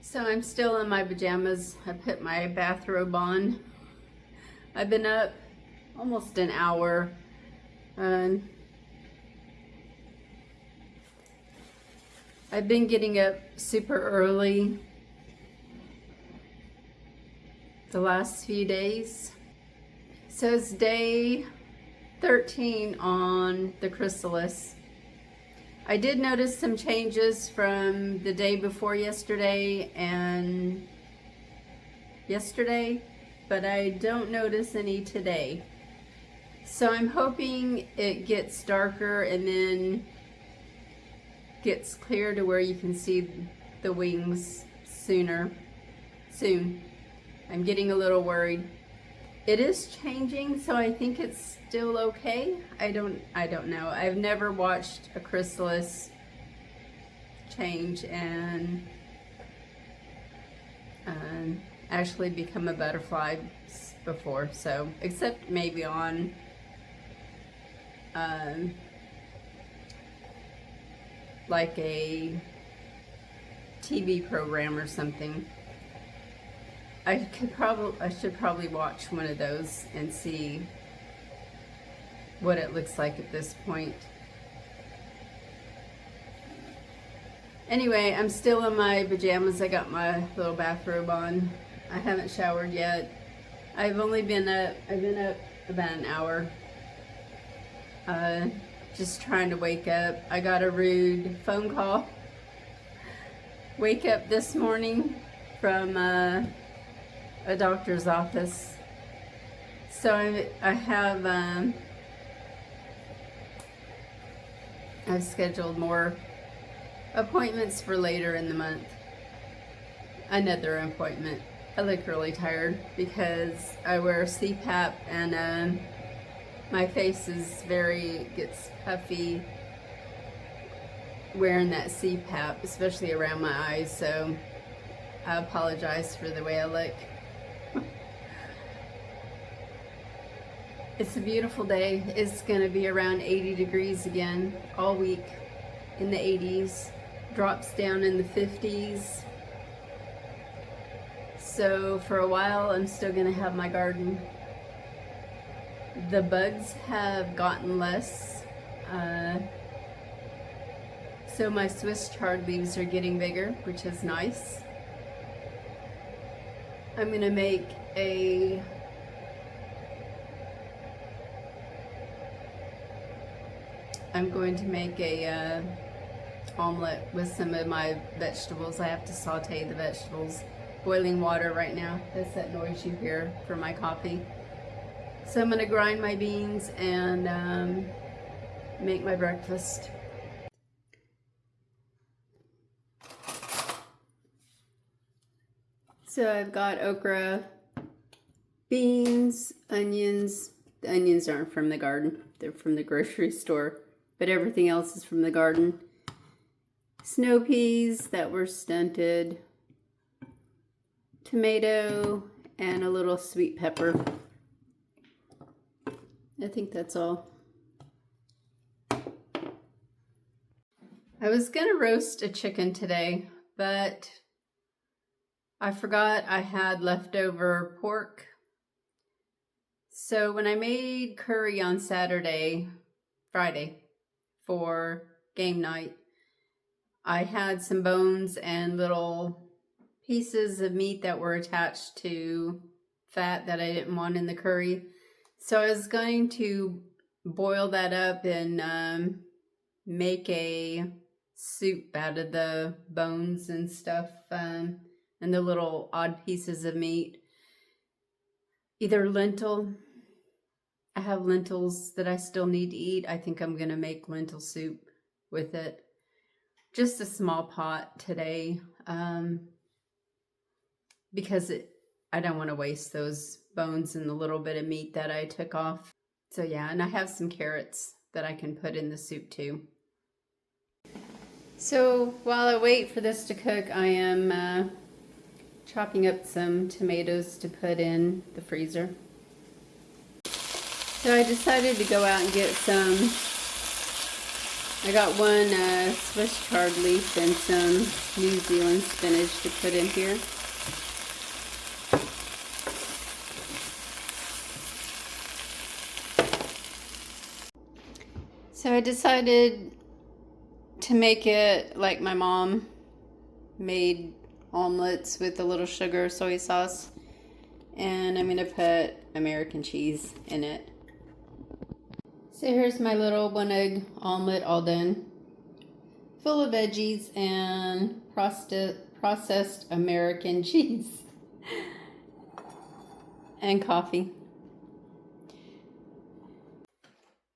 So I'm still in my pajamas. I put my bathrobe on. I've been up almost an hour. I've been getting up super early the last few days. So it's day 13 on the chrysalis. I did notice some changes from the day before yesterday and yesterday, but I don't notice any today. So I'm hoping it gets darker and then gets clear to where you can see the wings soon. I'm getting a little worried. It is changing, so I think it's still okay. I don't know. I've never watched a chrysalis change and actually become a butterfly before. So, except maybe on like a TV program or something. I should probably watch one of those and see what it looks like at this point. Anyway, I'm still in my pajamas. I got my little bathrobe on. I haven't showered yet. I've been up about an hour. Just trying to wake up. I got a rude phone call. Wake up this morning from a doctor's office. So I've scheduled more appointments for later in the month. Another appointment. I look really tired because I wear CPAP and my face gets puffy wearing that CPAP, especially around my eyes, so I apologize for the way I look. It's a beautiful day. It's gonna be around 80 degrees again all week, in the 80s, drops down in the 50s. So for a while, I'm still gonna have my garden. The bugs have gotten less, so my Swiss chard leaves are getting bigger, which is nice. I'm gonna make a omelette with some of my vegetables. I have to saute the vegetables. Boiling water right now. That's that noise you hear for my coffee. So I'm gonna grind my beans and make my breakfast. So I've got okra, beans, onions. The onions aren't from the garden. They're from the grocery store. But everything else is from the garden. Snow peas that were stunted. Tomato and a little sweet pepper. I think that's all. I was gonna roast a chicken today, but I forgot I had leftover pork. So when I made curry on Friday, for game night, I had some bones and little pieces of meat that were attached to fat that I didn't want in the curry. So I was going to boil that up and make a soup out of the bones and stuff and the little odd pieces of meat. Either lentil. I have lentils that I still need to eat. I think I'm going to make lentil soup with it. Just a small pot today because I don't want to waste those bones and the little bit of meat that I took off. So yeah, and I have some carrots that I can put in the soup too. So while I wait for this to cook, I am chopping up some tomatoes to put in the freezer. So I decided to go out and get some I got one Swiss chard leaf and some New Zealand spinach to put in here. So I decided to make it like my mom made omelets with a little sugar, soy sauce, and I'm going to put American cheese in it. So here's my little one egg omelet all done, full of veggies and processed American cheese and coffee.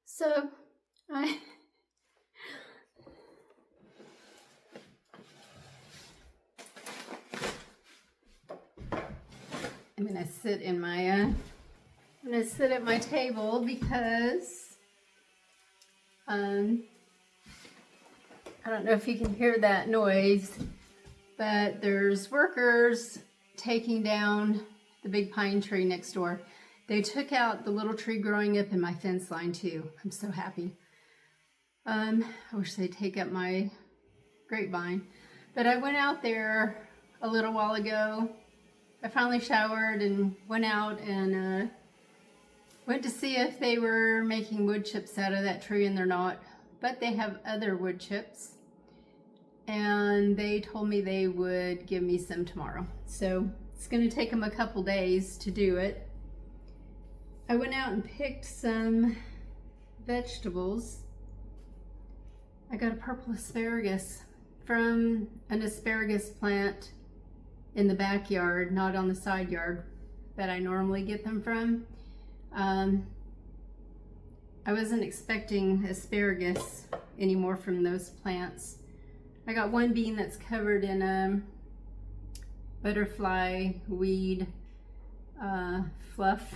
So I'm gonna sit in my I'm gonna sit at my table because I don't know if you can hear that noise, but there's workers taking down the big pine tree next door. They took out the little tree growing up in my fence line too. I'm so happy. I wish they'd take up my grapevine. But I went out there a little while ago. I finally showered and went out and went to see if they were making wood chips out of that tree, and they're not. But they have other wood chips. And they told me they would give me some tomorrow. So it's going to take them a couple days to do it. I went out and picked some vegetables. I got a purple asparagus from an asparagus plant in the backyard, not on the side yard that I normally get them from. I wasn't expecting asparagus anymore from those plants. I got one bean that's covered in butterfly weed fluff,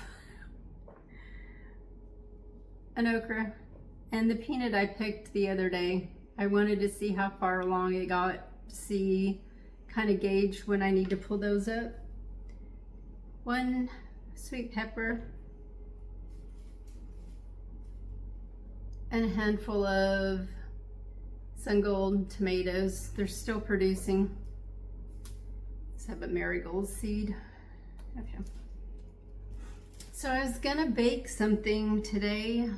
an okra, and the peanut I picked the other day. I wanted to see how far along it got, kind of gauge when I need to pull those up. One sweet pepper, and a handful of sun-gold tomatoes. They're still producing. Let's have a marigold seed. Okay. So I was gonna bake something today,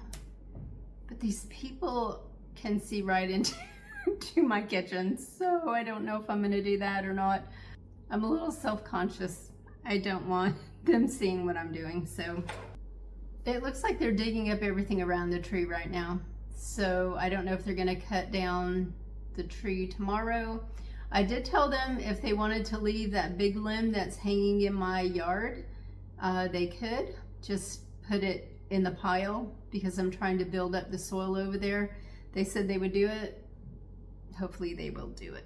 but these people can see right into to my kitchen, so I don't know if I'm gonna do that or not. I'm a little self-conscious. I don't want them seeing what I'm doing, so it looks like they're digging up everything around the tree right now. So I don't know if they're gonna cut down the tree tomorrow. I did tell them if they wanted to leave that big limb that's hanging in my yard, they could just put it in the pile because I'm trying to build up the soil over there. They said they would do it. Hopefully they will do it.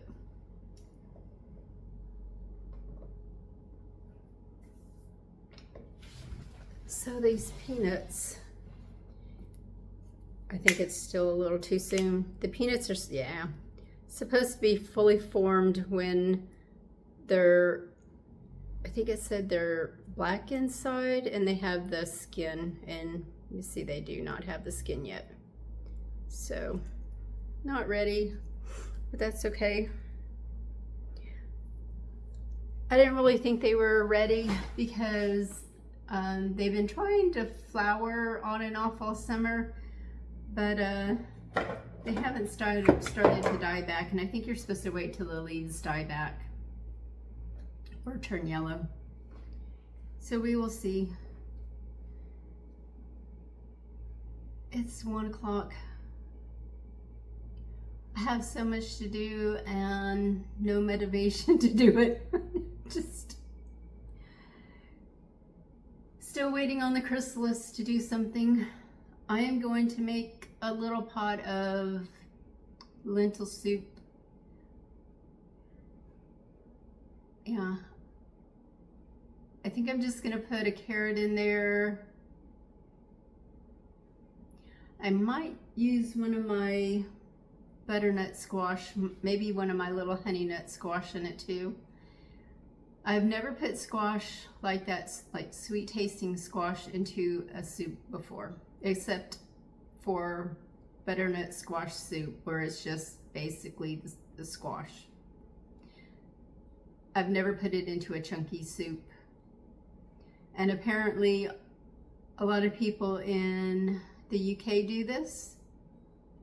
So these peanuts, I think it's still a little too soon. The peanuts are, yeah, supposed to be fully formed when they're, I think it said they're black inside and they have the skin, and you see they do not have the skin yet. So not ready, but that's okay. I didn't really think they were ready because they've been trying to flower on and off all summer, but they haven't started to die back, and I think you're supposed to wait till the leaves die back or turn yellow. So we will see. It's 1 o'clock. I have so much to do and no motivation to do it. Just still waiting on the chrysalis to do something. I am going to make a little pot of lentil soup. Yeah. I think I'm just gonna put a carrot in there. I might use one of my butternut squash, maybe one of my little honey nut squash in it too. I've never put squash like that, like sweet tasting squash, into a soup before, except for butternut squash soup, where it's just basically the squash. I've never put it into a chunky soup. And apparently a lot of people in the UK do this.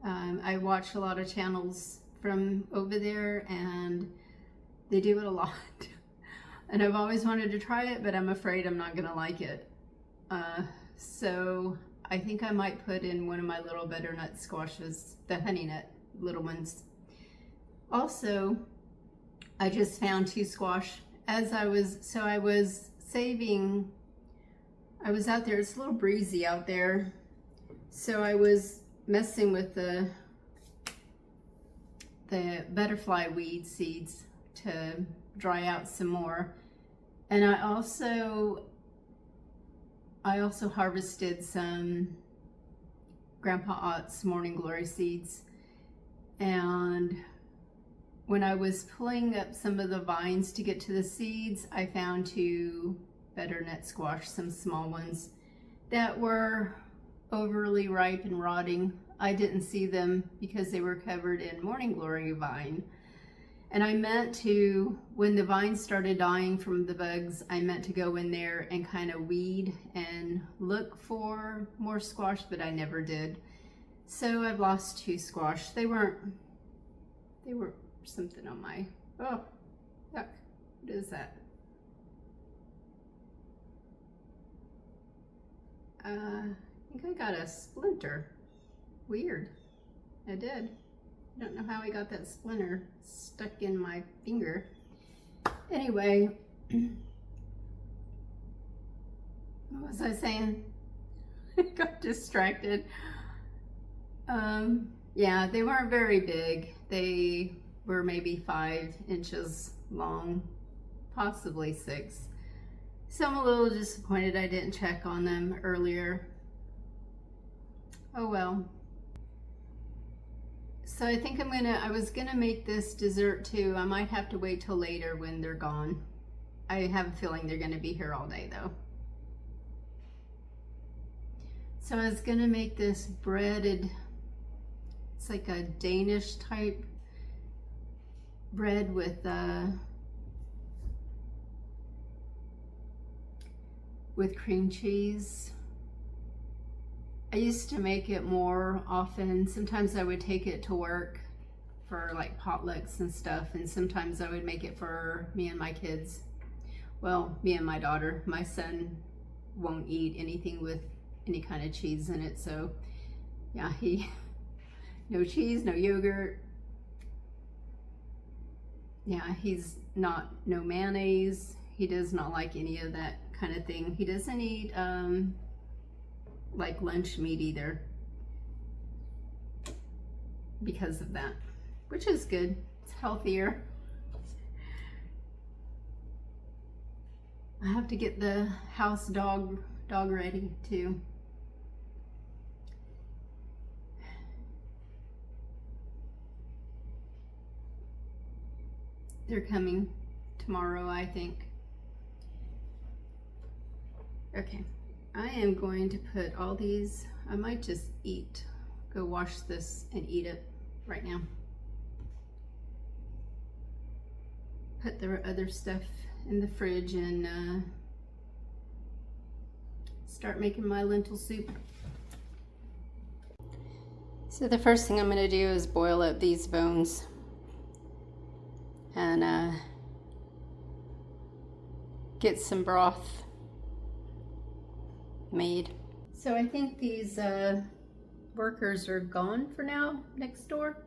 I watch a lot of channels from over there and they do it a lot. And I've always wanted to try it, but I'm afraid I'm not gonna like it. So I think I might put in one of my little butternut squashes, the honey nut little ones. Also, I just found 2 squash as I was saving. I was out there, it's a little breezy out there, so I was messing with the butterfly weed seeds to dry out some more. And I also harvested some Grandpa Ott's Morning Glory seeds. And when I was pulling up some of the vines to get to the seeds, I found 2 butternut squash, some small ones, that were overly ripe and rotting. I didn't see them because they were covered in Morning Glory vine. And I meant to, when the vines started dying from the bugs, I meant to go in there and kind of weed and look for more squash, but I never did. So I've lost 2 squash. They were something on my, oh, yuck, what is that? I think I got a splinter. Weird. I did. I don't know how I got that splinter stuck in my finger. Anyway, what was I saying? I got distracted. Yeah, they weren't very big. They were maybe 5 inches long, possibly 6. So I'm a little disappointed I didn't check on them earlier. Oh well. So I think I was gonna make this dessert too. I might have to wait till later when they're gone. I have a feeling they're gonna be here all day though. So I was gonna make this breaded, it's like a Danish type bread with cream cheese. I used to make it more often. Sometimes I would take it to work for like potlucks and stuff, and sometimes I would make it for me and my kids. Well, me and my daughter. My son won't eat anything with any kind of cheese in it, so yeah, no cheese, no yogurt. Yeah, no mayonnaise. He does not like any of that kind of thing. He doesn't eat like lunch meat either because of that, which is good. It's healthier. I have to get the house dog ready too. They're coming tomorrow, I think. Okay, I am going to put all these, I might just go wash this and eat it right now. Put the other stuff in the fridge and start making my lentil soup. So the first thing I'm going to do is boil up these bones and get some broth made. So I think these workers are gone for now next door.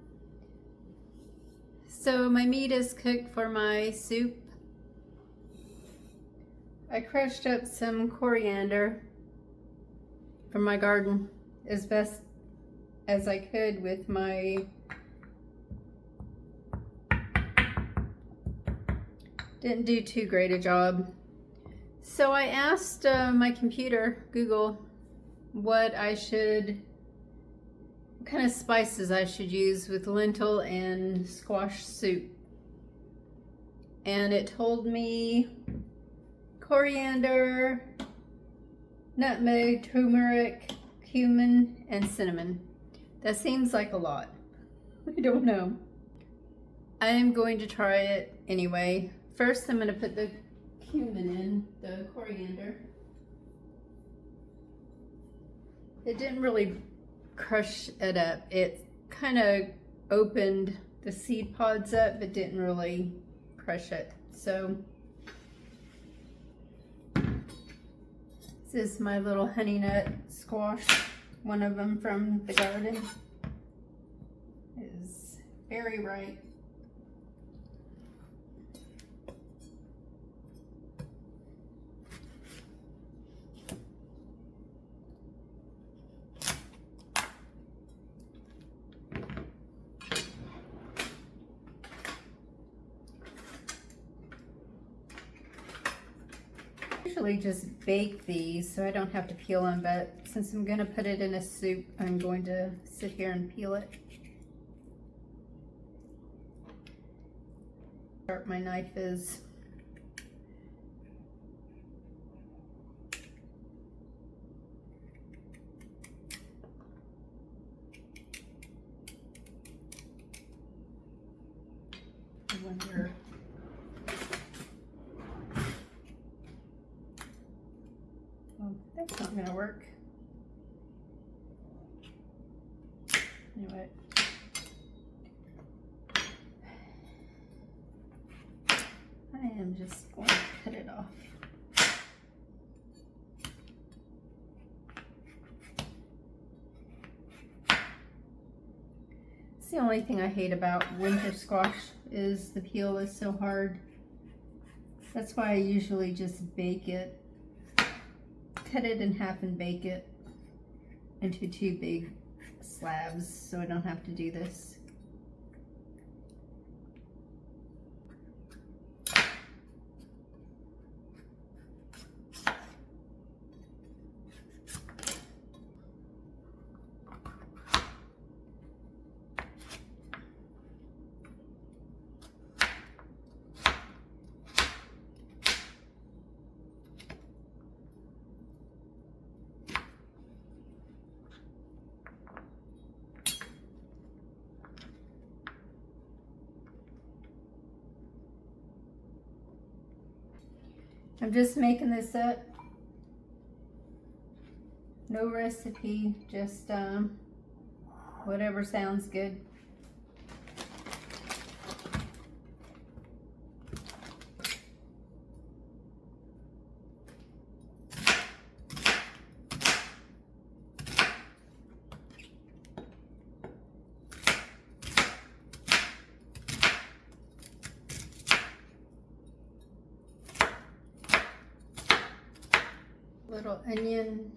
So my meat is cooked for my soup. I crushed up some coriander from my garden as best as I could with my didn't do too great a job. So I asked my computer, Google, what kind of spices I should use with lentil and squash soup. And it told me coriander, nutmeg, turmeric, cumin, and cinnamon. That seems like a lot. I don't know. I am going to try it anyway. First, I'm going to put the cumin in, the coriander. It didn't really crush it up. It kind of opened the seed pods up, but didn't really crush it. So this is my little honey nut squash, one of them from the garden. It is very ripe. Usually just bake these so I don't have to peel them, but since I'm going to put it in a soup, I'm going to sit here and peel it. Sharp my knife is. I wonder. Oh, that's not going to work. Anyway. I am just going to cut it off. It's the only thing I hate about winter squash is the peel is so hard. That's why I usually just bake it. Cut it in half and bake it into 2 big slabs so I don't have to do this. I'm just making this up. No recipe, just whatever sounds good. Little onion.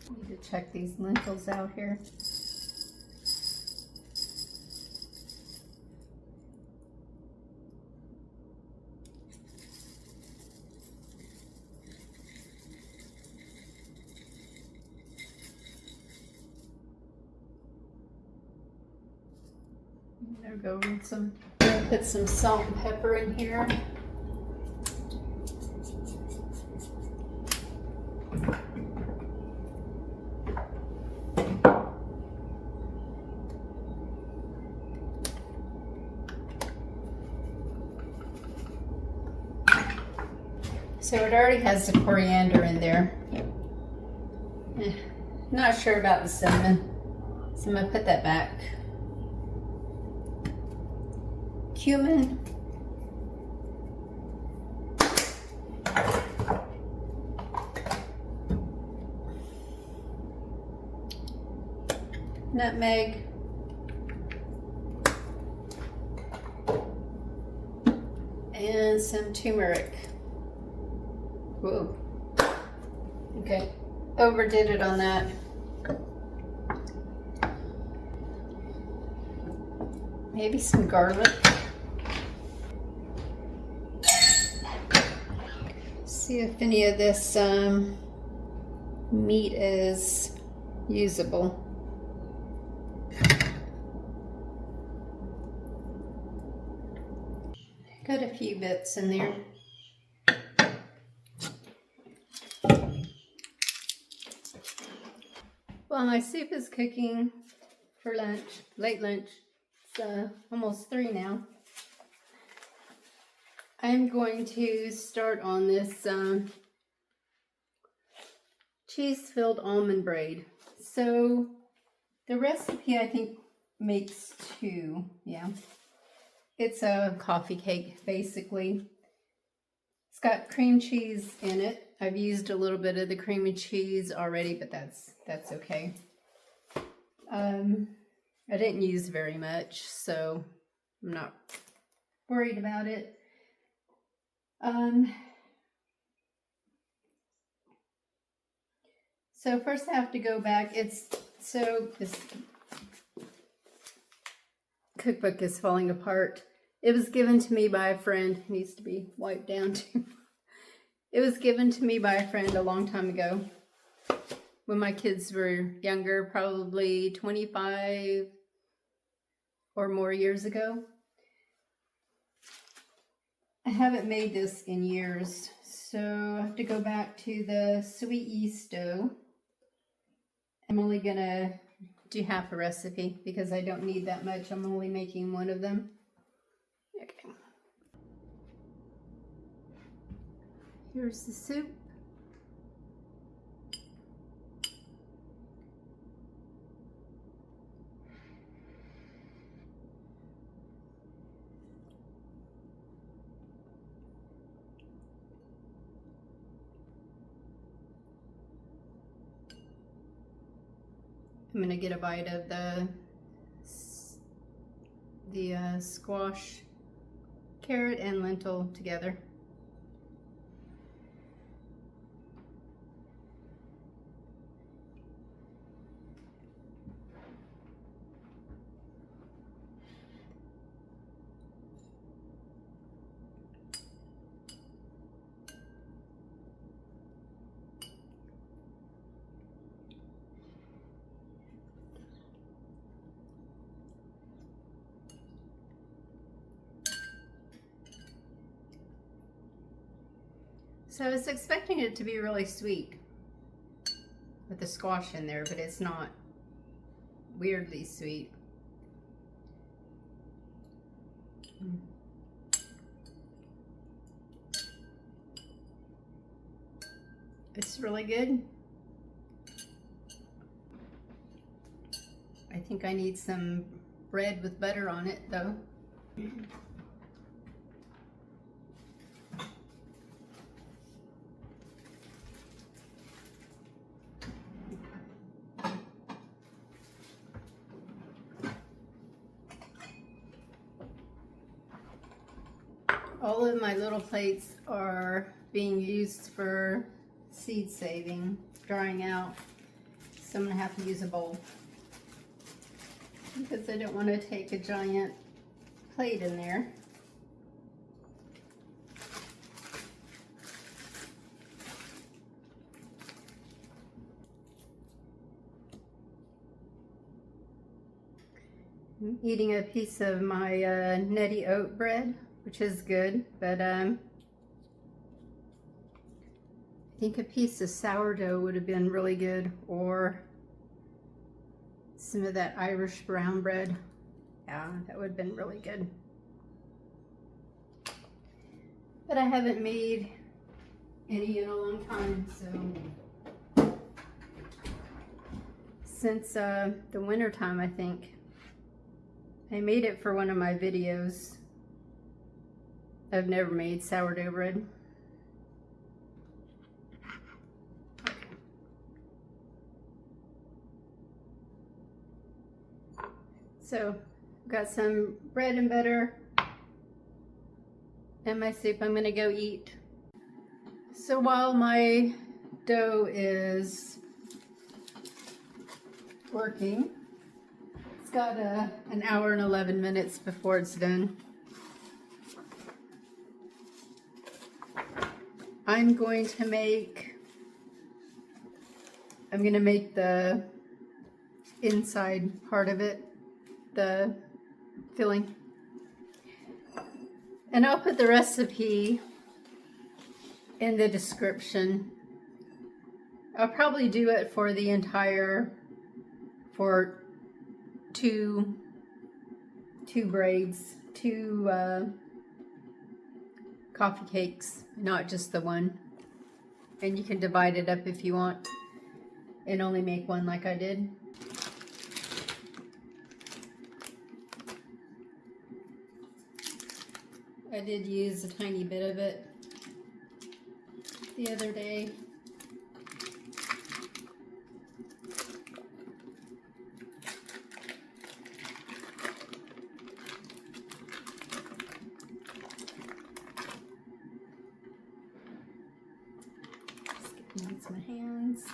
I need to check these lentils out here. There we go with some. I'm gonna put some salt and pepper in here. So it already has the coriander in there. Not sure about the cinnamon, so I'm gonna put that back. Cumin. nutmeg, and some turmeric. Whoa. Okay, overdid it on that. Maybe some garlic. See if any of this meat is usable. Got a few bits in there. While my soup is cooking for lunch, late lunch, it's almost 3 now, I'm going to start on this cheese-filled almond braid. So the recipe, I think, makes 2, yeah. It's a coffee cake, basically. It's got cream cheese in it. I've used a little bit of the creamy cheese already, but that's okay. I didn't use very much, so I'm not worried about it. So first I have to go back. This cookbook is falling apart. It was given to me by a friend. It needs to be wiped down too. It was given to me by a friend a long time ago when my kids were younger, probably 25 or more years ago. I haven't made this in years, so I have to go back to the sweet yeast dough. I'm only gonna do half a recipe because I don't need that much. I'm only making one of them. Okay. Here's the soup. I'm gonna get a bite of the squash, carrot, and lentil together. So I was expecting it to be really sweet with the squash in there, but it's not. Weirdly sweet. It's really good. I think I need some bread with butter on it though. All of my little plates are being used for seed saving, drying out. So I'm gonna have to use a bowl because I don't want to take a giant plate in there. I'm eating a piece of my nutty oat bread, which is good, but I think a piece of sourdough would have been really good, or some of that Irish brown bread. Yeah, that would have been really good. But I haven't made any in a long time, so since the winter time, I think. I made it for one of my videos. I've never made sourdough bread. So I've got some bread and butter and my soup I'm gonna go eat. So while my dough is working, it's got an hour and 11 minutes before it's done. I'm going to make the inside part of it, the filling. And I'll put the recipe in the description. I'll probably do it for the entire, for two braids, two coffee cakes, not just the one. And you can divide it up if you want and only make one like I did. I did use a tiny bit of it the other day. Just use my hands.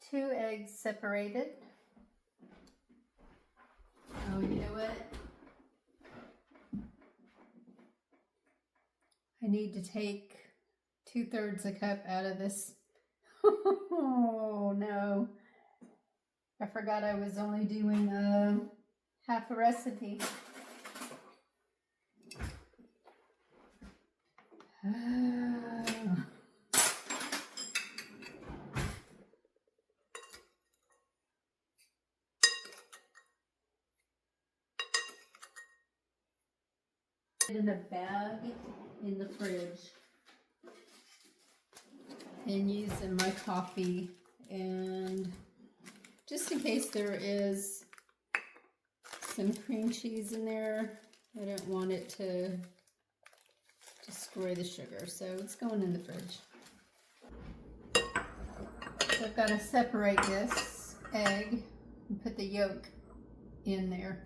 Two eggs separated. Oh, you know what? I need to take 2/3 a cup out of this. Oh no. I forgot I was only doing half a recipe. In a bag in the fridge and use in my coffee, and just in case there is some cream cheese in there, I don't want it to destroy the sugar, so it's going in the fridge. So I've got to separate this egg and put the yolk in there.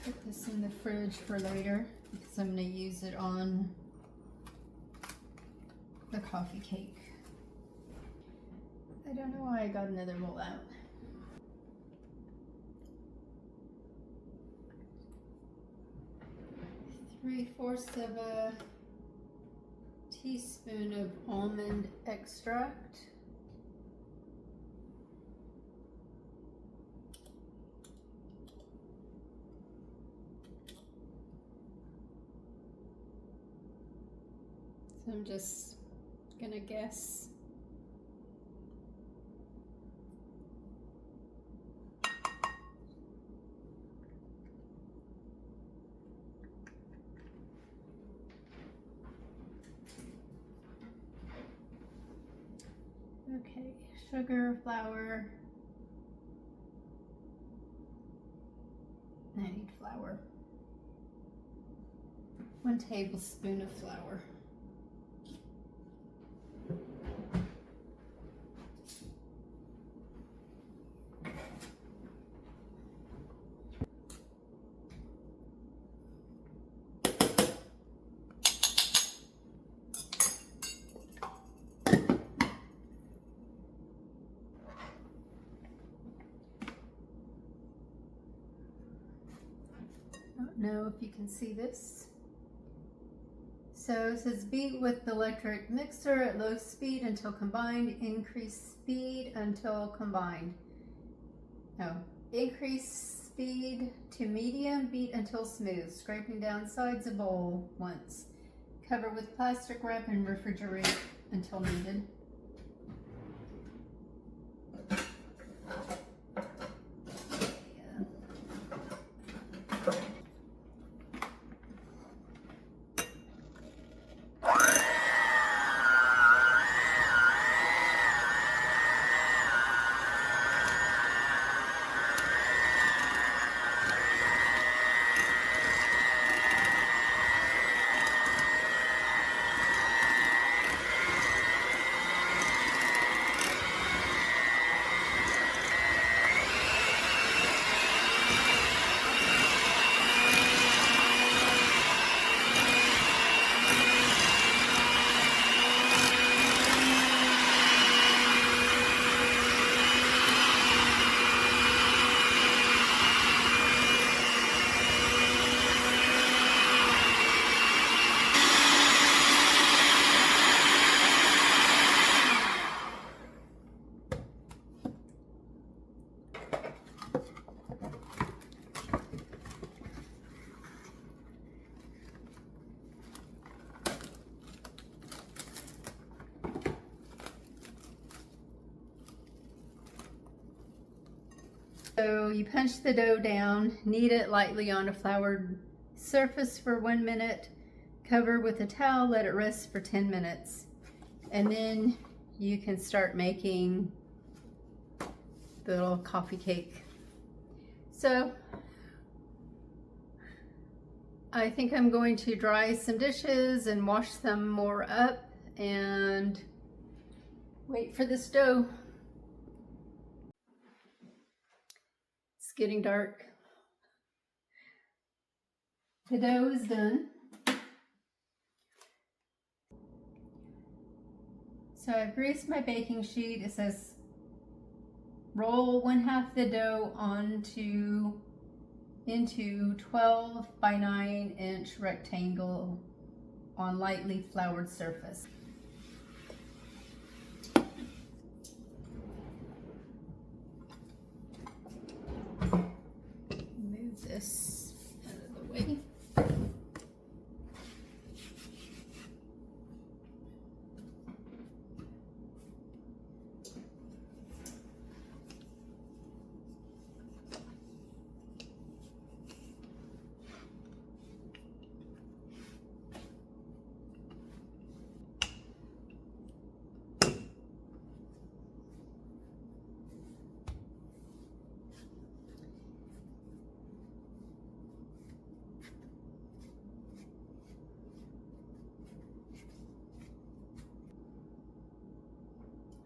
Put this in the fridge for later because I'm going to use it on the coffee cake. I don't know why I got another roll out. Three-fourths of a teaspoon of almond extract. So I'm just gonna guess. Okay, sugar, flour. I need flour. 1 tablespoon of flour. I don't know if you can see this. So it says beat with the electric mixer at low speed until combined, increase speed until combined. No, increase speed to medium, beat until smooth, scraping down sides of bowl once. Cover with plastic wrap and refrigerate until needed. So you punch the dough down, knead it lightly on a floured surface for 1 minute, cover with a towel, let it rest for 10 minutes. And then you can start making the little coffee cake. So I think I'm going to dry some dishes and wash some more up and wait for this dough. It's getting dark. The dough is done. So I've greased my baking sheet. It says roll 1/2 the dough into 12 by 9 inch rectangle on lightly floured surface. Move this out of the way.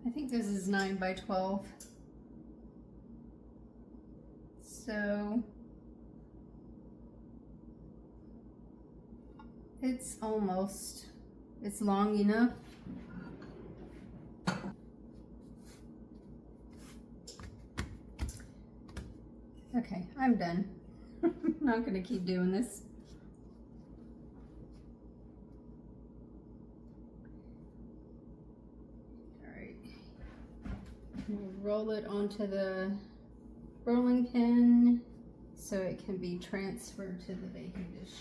I think this is 9 by 12. So it's long enough. Okay, I'm done. I'm not gonna keep doing this. We'll roll it onto the rolling pin so it can be transferred to the baking dish.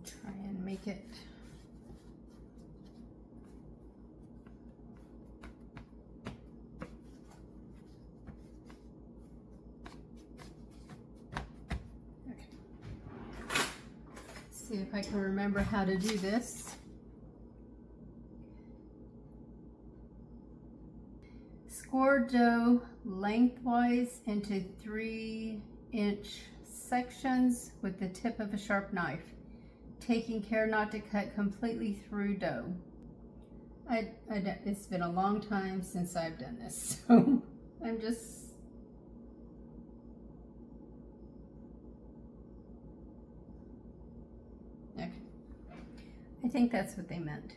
Try and make it see if I can remember how to do this. Score dough lengthwise into 3-inch sections with the tip of a sharp knife, taking care not to cut completely through dough. It's been a long time since I've done this, so I'm just okay. I think that's what they meant.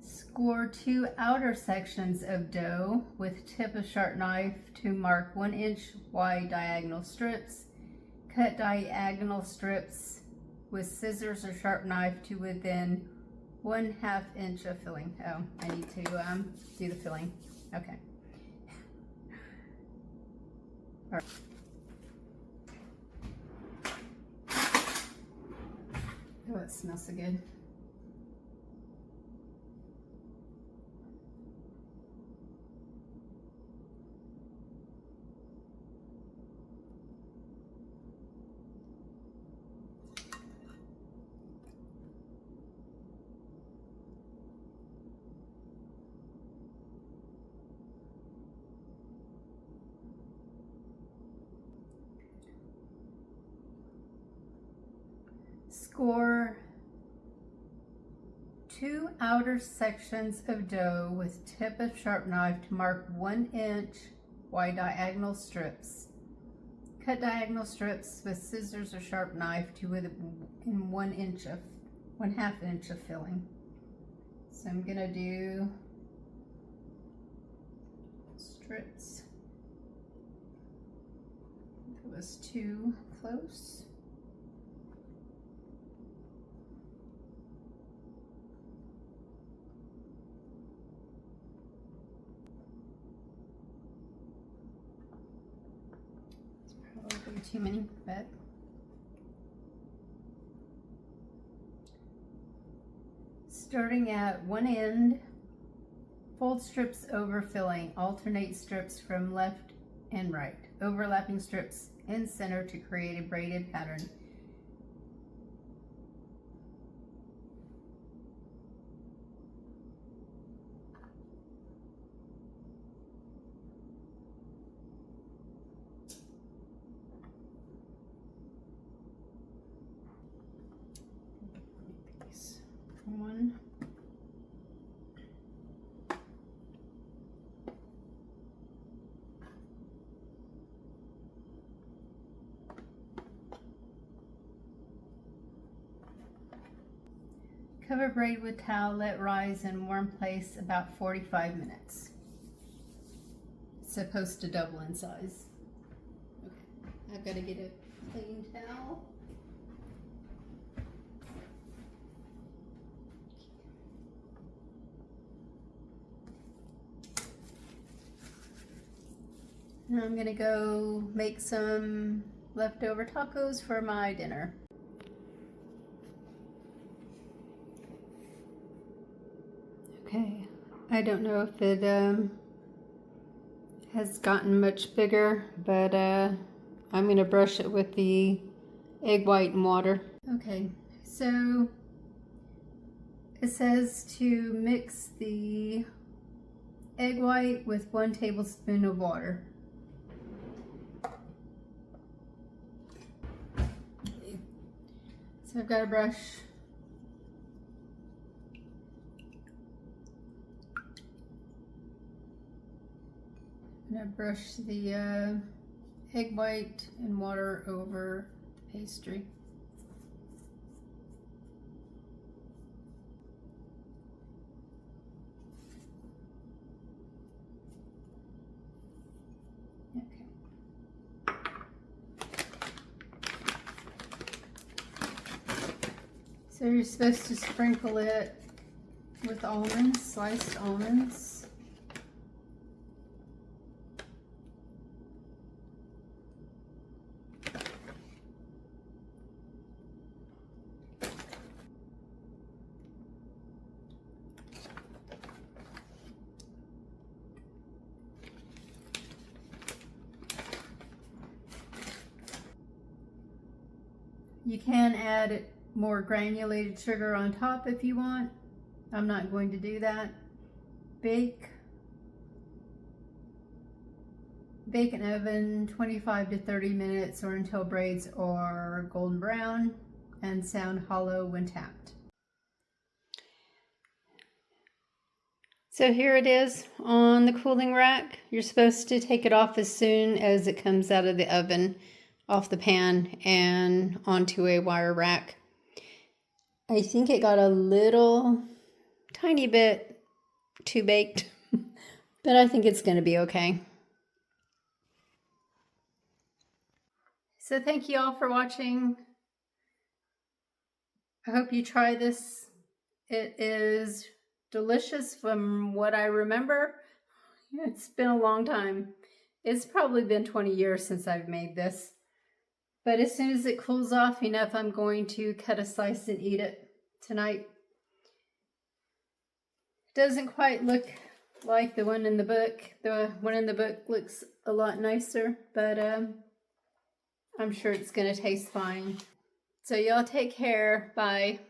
Score 2 outer sections of dough with tip of sharp knife to mark 1 inch wide diagonal strips. Cut diagonal strips with scissors or sharp knife to within 1/2 inch of filling. Oh, I need to do the filling. Okay. All right. Oh, it smells so good. Score 2 outer sections of dough with tip of sharp knife to mark 1 inch wide diagonal strips. Cut diagonal strips with scissors or sharp knife to within 1/2 inch of filling. So I'm gonna do strips. That was too close. Probably too many, but starting at one end, fold strips over filling, alternate strips from left and right, overlapping strips in center to create a braided pattern. One. Cover braid with towel, let rise in warm place about 45 minutes. It's supposed to double in size. Okay, I've got to get a clean towel. Now I'm gonna go make some leftover tacos for my dinner. Okay, I don't know if it has gotten much bigger, but I'm gonna brush it with the egg white and water. Okay, so it says to mix the egg white with 1 tablespoon of water. So I've got a brush. I'm gonna brush the egg white and water over the pastry. So you're supposed to sprinkle it with almonds, sliced almonds. You can add more granulated sugar on top if you want. I'm not going to do that. Bake in oven 25 to 30 minutes or until braids are golden brown and sound hollow when tapped. So here it is on the cooling rack. You're supposed to take it off as soon as it comes out of the oven, off the pan and onto a wire rack. I think it got a little tiny bit too baked, but I think it's going to be okay. So thank you all for watching. I hope you try this. It is delicious from what I remember. It's been a long time. It's probably been 20 years since I've made this. But as soon as it cools off enough, I'm going to cut a slice and eat it tonight. It doesn't quite look like the one in the book. The one in the book looks a lot nicer, but I'm sure it's going to taste fine. So y'all take care. Bye.